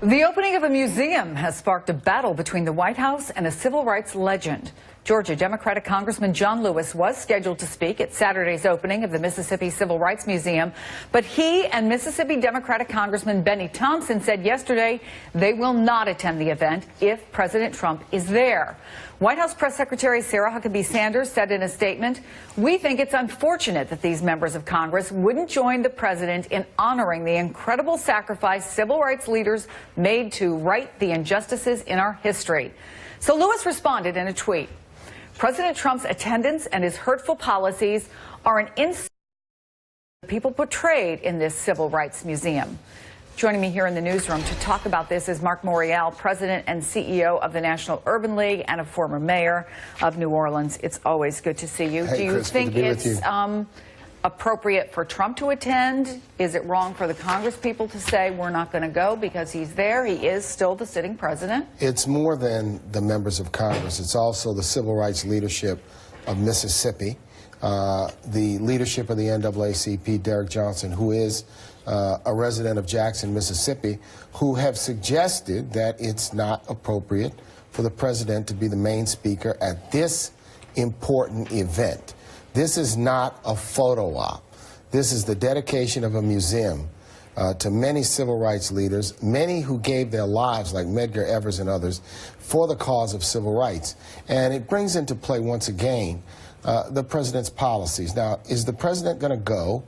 The opening of a museum has sparked a battle between the White House and a civil rights legend. Georgia Democratic Congressman John Lewis was scheduled to speak at Saturday's opening of the Mississippi Civil Rights Museum, but he and Mississippi Democratic Congressman Benny Thompson said yesterday they will not attend the event if President Trump is there. White House Press Secretary Sarah Huckabee Sanders said in a statement, "We think it's unfortunate that these members of Congress wouldn't join the president in honoring the incredible sacrifice civil rights leaders made to right the injustices in our history." So Lewis responded in a tweet, "President Trump's attendance and his hurtful policies are an insult to the people portrayed in this civil rights museum." Joining me here in the newsroom to talk about this is Marc Morial, President and CEO of the National Urban League and a former mayor of New Orleans. It's always good to see you. Hey, Do you Chris, think it's appropriate for Trump to attend? Is it wrong for the Congress people to say we're not going to go because he's there? He is still the sitting president. It's more than the members of Congress. It's also the civil rights leadership of Mississippi, the leadership of the NAACP, Derek Johnson, who is a resident of Jackson, Mississippi, who have suggested that it's not appropriate for the president to be the main speaker at this important event. This is not a photo op. This is the dedication of a museum to many civil rights leaders, many who gave their lives, like Medgar Evers and others, for the cause of civil rights. And it brings into play, once again, the president's policies. Now, is the president going to go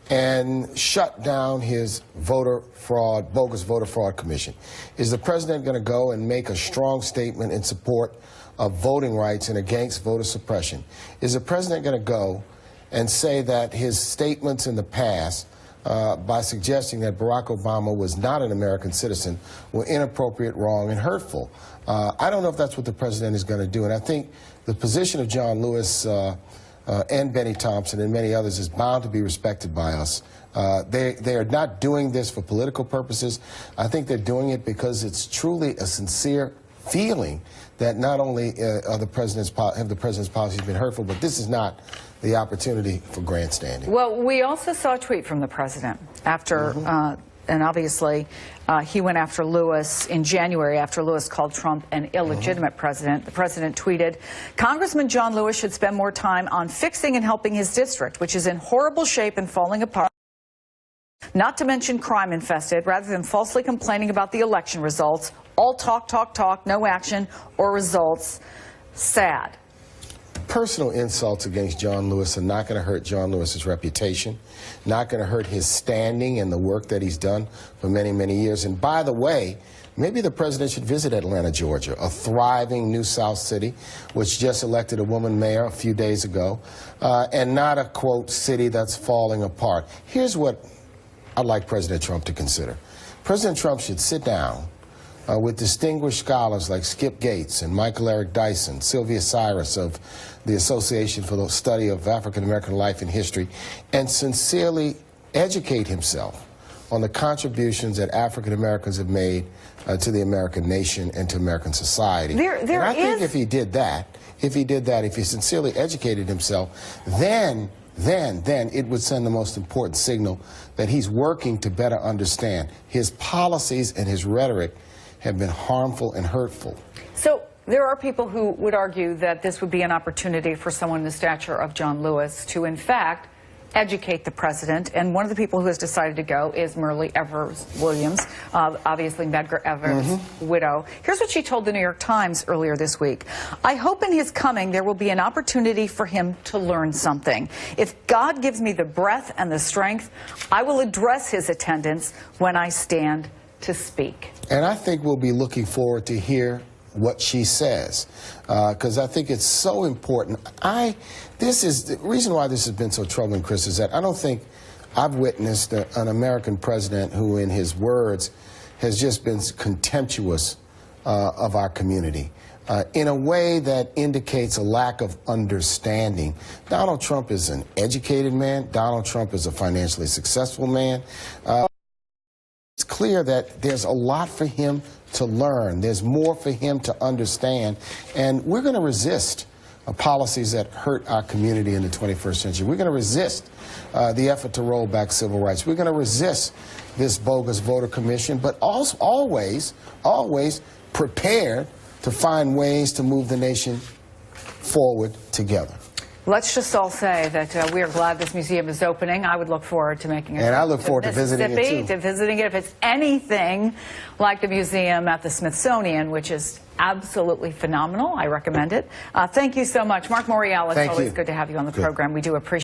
and shut down his bogus voter fraud commission? Is the president going to go and make a strong statement in support of voting rights and against voter suppression? Is the president going to go and say that his statements in the past by suggesting that Barack Obama was not an American citizen were inappropriate, wrong, and hurtful? I don't know if that's what the president is going to do, and I think the position of John Lewis and Benny Thompson and many others is bound to be respected by us. They are not doing this for political purposes. I think they're doing it because it's truly a sincere feeling that not only have the president's policies been hurtful, but this is not the opportunity for grandstanding. Well, we also saw a tweet from the president after, and obviously he went after Lewis in January after Lewis called Trump an illegitimate president. The president tweeted, "Congressman John Lewis should spend more time on fixing and helping his district, which is in horrible shape and falling apart, not to mention crime infested, rather than falsely complaining about the election results. All talk, talk, talk, no action or results. Sad." Personal insults against John Lewis are not going to hurt John Lewis's reputation, not going to hurt his standing and the work that he's done for many, many years. And by the way, maybe the president should visit Atlanta, Georgia, a thriving New South city, which just elected a woman mayor a few days ago, and not a, quote, city that's falling apart. Here's what I'd like President Trump to consider. President Trump should sit down with distinguished scholars like Skip Gates and Michael Eric Dyson, Sylvia Cyrus of the Association for the Study of African American Life and History, and sincerely educate himself on the contributions that African Americans have made to the American nation and to American society. And I think if he did that, if he sincerely educated himself, then it would send the most important signal that he's working to better understand his policies and his rhetoric have been harmful and hurtful. So there are people who would argue that this would be an opportunity for someone in the stature of John Lewis to, in fact, educate the president. And one of the people who has decided to go is Myrlie Evers Williams, obviously Medgar Evers' widow. Here's what she told the New York Times earlier this week. "I hope in his coming there will be an opportunity for him to learn something. If God gives me the breath and the strength, I will address his attendance when I stand to speak." And I think we'll be looking forward to hear what she says, because I think it's so important. This is the reason why this has been so troubling, Chris, is that I don't think I've witnessed an American president who, in his words, has just been contemptuous of our community in a way that indicates a lack of understanding. Donald Trump is an educated man. Donald Trump is a financially successful man. It's clear that there's a lot for him to learn. There's more for him to understand. And we're going to resist policies that hurt our community in the 21st century. We're going to resist the effort to roll back civil rights. We're going to resist this bogus voter commission, but also always prepared to find ways to move the nation forward together. Let's just all say that we are glad this museum is opening. I would look forward to making it. And I look forward to visiting it, too. If it's anything like the museum at the Smithsonian, which is absolutely phenomenal. I recommend it. Thank you so much. Marc Morial, it's always good to have you on the program. We do appreciate it.